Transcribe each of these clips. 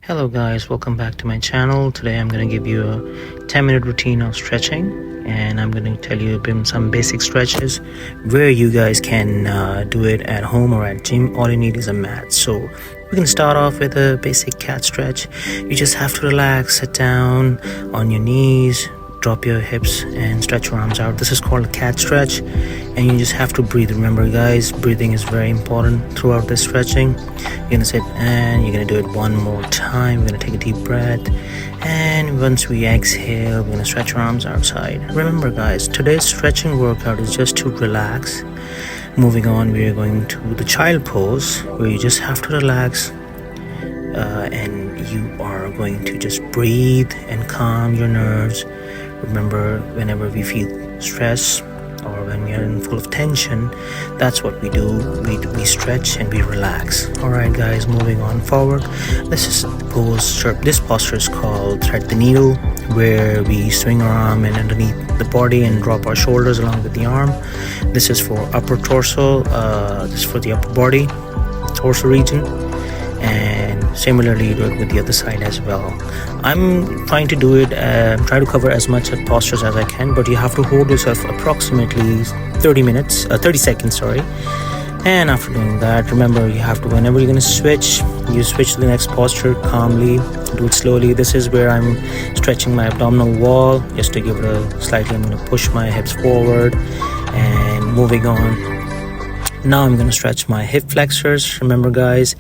Hello guys, welcome back to my channel. Today I'm going to give you a 10-minute routine of stretching, and I'm going to tell you some basic stretches where you guys can do it at home or at gym. All you need is a mat. So we can start off with a basic cat stretch. You just have to relax, sit down on your knees, drop your hips and stretch your arms out. This is called a cat stretch, and you just have to breathe. Remember guys, breathing is very important throughout this stretching. You're gonna sit and you're gonna do it one more time. We're gonna take a deep breath, and once we exhale, we're gonna stretch our arms outside. Remember guys, today's stretching workout is just to relax. Moving on, we are going to the child pose, where you just have to relax, and you are going to just breathe and calm your nerves. Remember, whenever we feel stress or when we are in full of tension, that's what we do. We stretch and we relax. Alright guys, moving on forward. This posture is called thread the needle, where we swing our arm in underneath the body and drop our shoulders along with the arm. This is for upper torso. This is for the upper body, torso region. And similarly you do it with the other side as well. I'm trying to do it, try to cover as much of postures as I can, but you have to hold yourself approximately 30 seconds, and after doing that, remember, you have to, whenever you're going to switch, you switch to the next posture calmly, do it slowly. This is where I'm stretching my abdominal wall, just to give it a slightly, I'm going to push my hips forward. And moving on, now I'm going to stretch my hip flexors. Remember guys,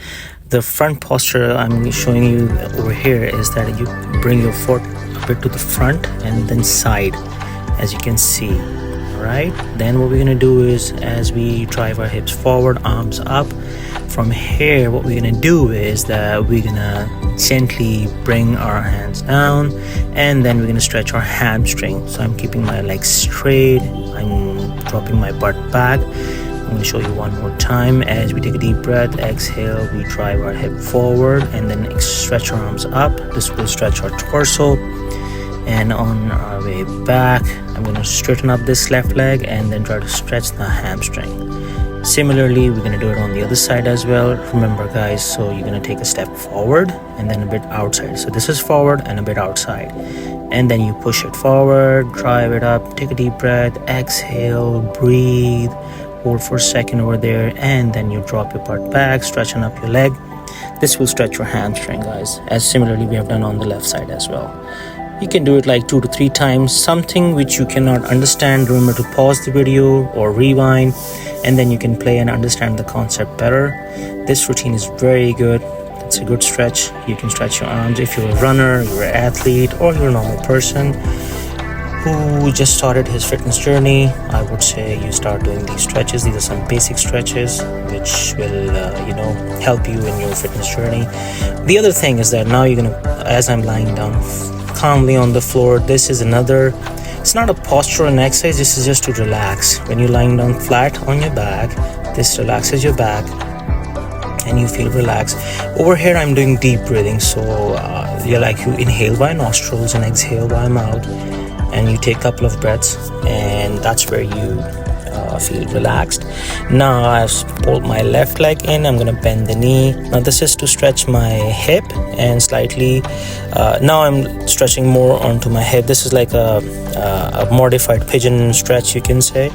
the front posture I'm showing you over here is that you bring your foot a bit to the front and then side, as you can see. Alright, then what we're gonna do is, as we drive our hips forward, arms up, from here what we're gonna do is that we're gonna gently bring our hands down, and then we're gonna stretch our hamstring. So I'm keeping my legs straight, I'm dropping my butt back. I'm going to show you one more time. As we take a deep breath, exhale, we drive our hip forward and then stretch our arms up. This will stretch our torso. And on our way back, I'm going to straighten up this left leg and then try to stretch the hamstring. Similarly, we're going to do it on the other side as well. Remember guys, so you're going to take a step forward and then a bit outside. So this is forward and a bit outside. And then you push it forward, drive it up, take a deep breath, exhale, breathe. Hold for a second over there, and then you drop your butt back, stretching up your leg. This will stretch your hamstring guys, as similarly we have done on the left side as well. You can do it like 2 to 3 times. Something which you cannot understand, remember to pause the video or rewind, and then you can play and understand the concept better. This routine is very good. It's a good stretch. You can stretch your arms if you're a runner, you're an athlete, or you're a normal person who just started his fitness journey. I would say you start doing these stretches. These are some basic stretches which will help you in your fitness journey. The other thing is that now you're gonna, as I'm lying down calmly on the floor, this is another, it's not a posture and exercise, this is just to relax. When you're lying down flat on your back, this relaxes your back and you feel relaxed. Over here I'm doing deep breathing, so you inhale by nostrils and exhale by mouth, and you take a couple of breaths, and that's where you feel relaxed. Now I've pulled my left leg in, I'm gonna bend the knee. Now this is to stretch my hip and slightly, now I'm stretching more onto my hip. This is like a modified pigeon stretch, you can say,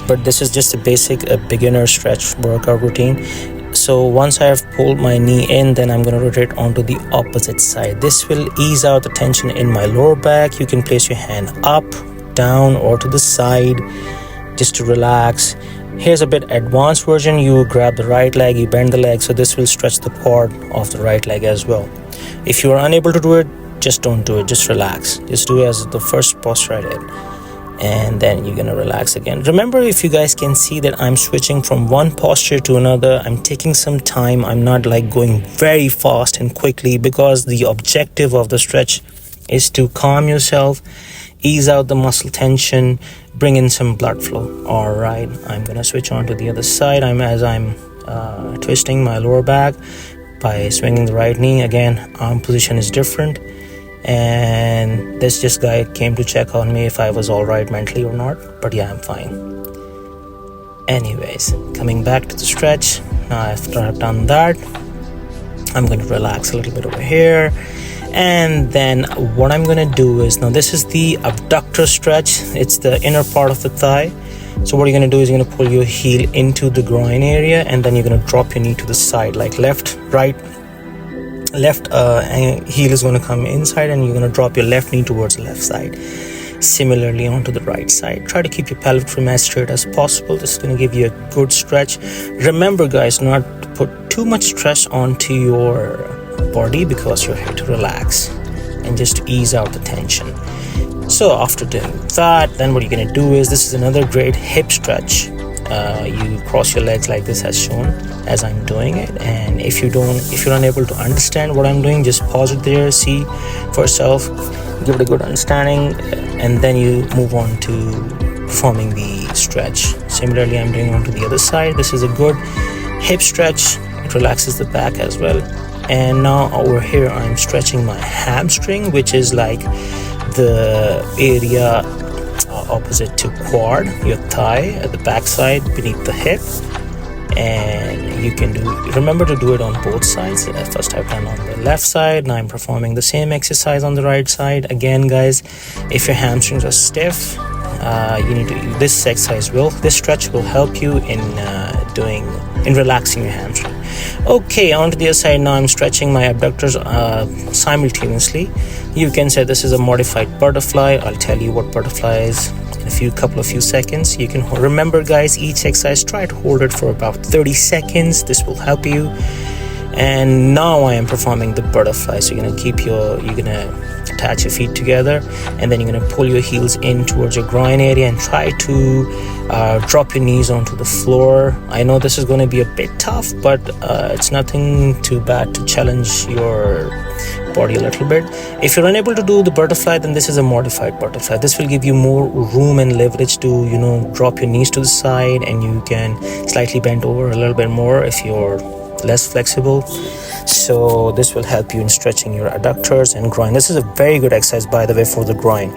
but this is just a beginner stretch workout routine. So once I have pulled my knee in, then I'm going to rotate onto the opposite side. This will ease out the tension in my lower back. You can place your hand up, down, or to the side just to relax. Here's a bit advanced version. You grab the right leg, you bend the leg, so this will stretch the quad of the right leg as well. If you are unable to do it, just don't do it, just relax. Just do it as the first posture I did, and then you're gonna relax again. Remember, if you guys can see that I'm switching from one posture to another, I'm taking some time. I'm not like going very fast and quickly, because the objective of the stretch is to calm yourself, ease out the muscle tension, bring in some blood flow. All right, I'm gonna switch on to the other side. I'm twisting my lower back by swinging the right knee. Again, arm position is different. And this guy came to check on me if I was all right mentally or not, but yeah, I'm fine. Anyways, coming back to the stretch. Now after I've done that, I'm going to relax a little bit over here. And then what I'm going to do is, now this is the abductor stretch. It's the inner part of the thigh. So what you're going to do is you're going to pull your heel into the groin area, and then you're going to drop your knee to the side, like left, right. Left heel is going to come inside, and you're going to drop your left knee towards the left side. Similarly onto the right side. Try to keep your pelvic floor as straight as possible. This is going to give you a good stretch. Remember guys, not to put too much stress onto your body, because you're here to relax and just to ease out the tension. So after doing that, then what you're going to do is, this is another great hip stretch. You cross your legs like this, as shown as I'm doing it. And if you're unable to understand what I'm doing, just pause it there, see for yourself, give it a good understanding, and then you move on to performing the stretch. Similarly, I'm doing on to the other side. This is a good hip stretch. It relaxes the back as well. And now over here, I'm stretching my hamstring, which is like the area opposite to quad, your thigh at the back side beneath the hip. And you can remember to do it on both sides. First I've done on the left side, now I'm performing the same exercise on the right side. Again guys, if your hamstrings are stiff, you need to this stretch will help you in relaxing your hamstring. Okay, on to the other side. Now I'm stretching my abductors simultaneously. You can say this is a modified butterfly. I'll tell you what butterfly is in a few seconds. You can remember guys, each exercise, try to hold it for about 30 seconds. This will help you. And now I am performing the butterfly. So you're gonna attach your feet together, and then you're going to pull your heels in towards your groin area and try to drop your knees onto the floor. I know this is going to be a bit tough, but it's nothing too bad to challenge your body a little bit. If you're unable to do the butterfly, then this is a modified butterfly. This will give you more room and leverage to drop your knees to the side, and you can slightly bend over a little bit more if you're less flexible. So this will help you in stretching your adductors and groin. This is a very good exercise, by the way, for the groin.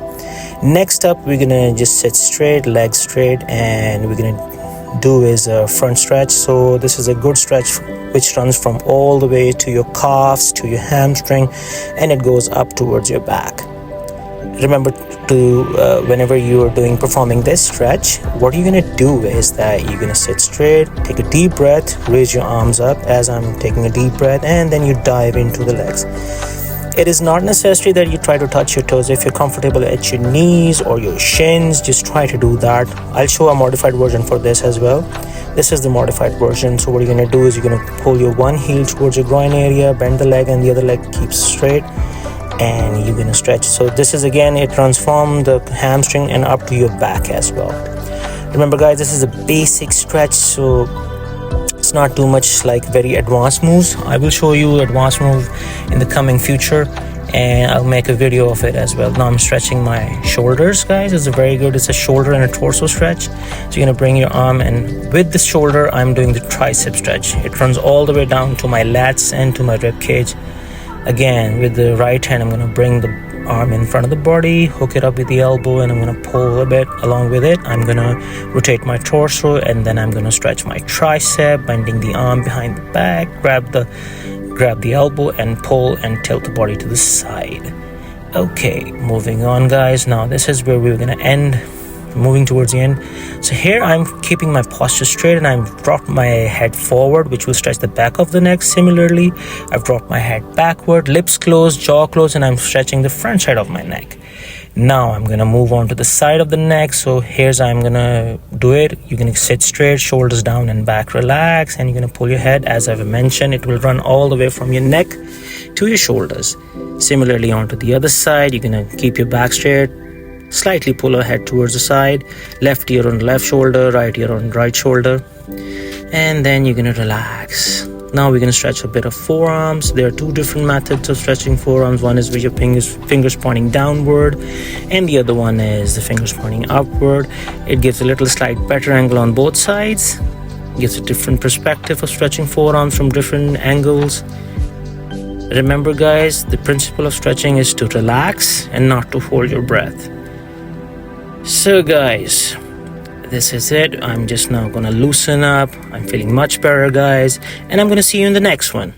Next up, we're gonna just sit straight, legs straight, and we're gonna do is a front stretch. So this is a good stretch which runs from all the way to your calves, to your hamstring, and it goes up towards your back. Remember to whenever you are performing this stretch, what you're gonna do is that you're gonna sit straight, take a deep breath, raise your arms up as I'm taking a deep breath, and then you dive into the legs. It is not necessary that you try to touch your toes. If you're comfortable at your knees or your shins, just try to do that. I'll show a modified version for this as well. This is the modified version. So what you're gonna do is you're gonna pull your one heel towards your groin area, bend the leg, and the other leg keeps straight, and you're gonna stretch. So this is, again, it runs from the hamstring and up to your back as well. Remember guys, this is a basic stretch, so it's not too much like very advanced moves. I will show you advanced move in the coming future, and I'll make a video of it as well. Now I'm stretching my shoulders guys. It's a shoulder and a torso stretch. So you're gonna bring your arm, and with the shoulder I'm doing the tricep stretch. It runs all the way down to my lats and to my rib cage. Again, with the right hand, I'm going to bring the arm in front of the body, hook it up with the elbow, and I'm going to pull a bit along with it. I'm going to rotate my torso, and then I'm going to stretch my tricep, bending the arm behind the back, grab the elbow and pull and tilt the body to the side. Okay, moving on guys. Now this is where we're going to end, moving towards the end. So here I'm keeping my posture straight, and I've dropped my head forward, which will stretch the back of the neck. Similarly, I've dropped my head backward, lips closed, jaw closed, and I'm stretching the front side of my neck. Now I'm gonna move on to the side of the neck. So here's how I'm gonna do it. You're gonna sit straight, shoulders down and back relax, and you're gonna pull your head. As I've mentioned, it will run all the way from your neck to your shoulders. Similarly, onto the other side, you're gonna keep your back straight, slightly pull your head towards the side, left ear on the left shoulder, right ear on the right shoulder, and then you're gonna relax. Now we're gonna stretch a bit of forearms. There are two different methods of stretching forearms. One is with your fingers pointing downward, and the other one is the fingers pointing upward. It gives a little slight better angle on both sides, gives a different perspective of stretching forearms from different angles. Remember guys, the principle of stretching is to relax and not to hold your breath. So guys, this is it. I'm just now gonna loosen up. I'm feeling much better guys, and I'm gonna see you in the next one.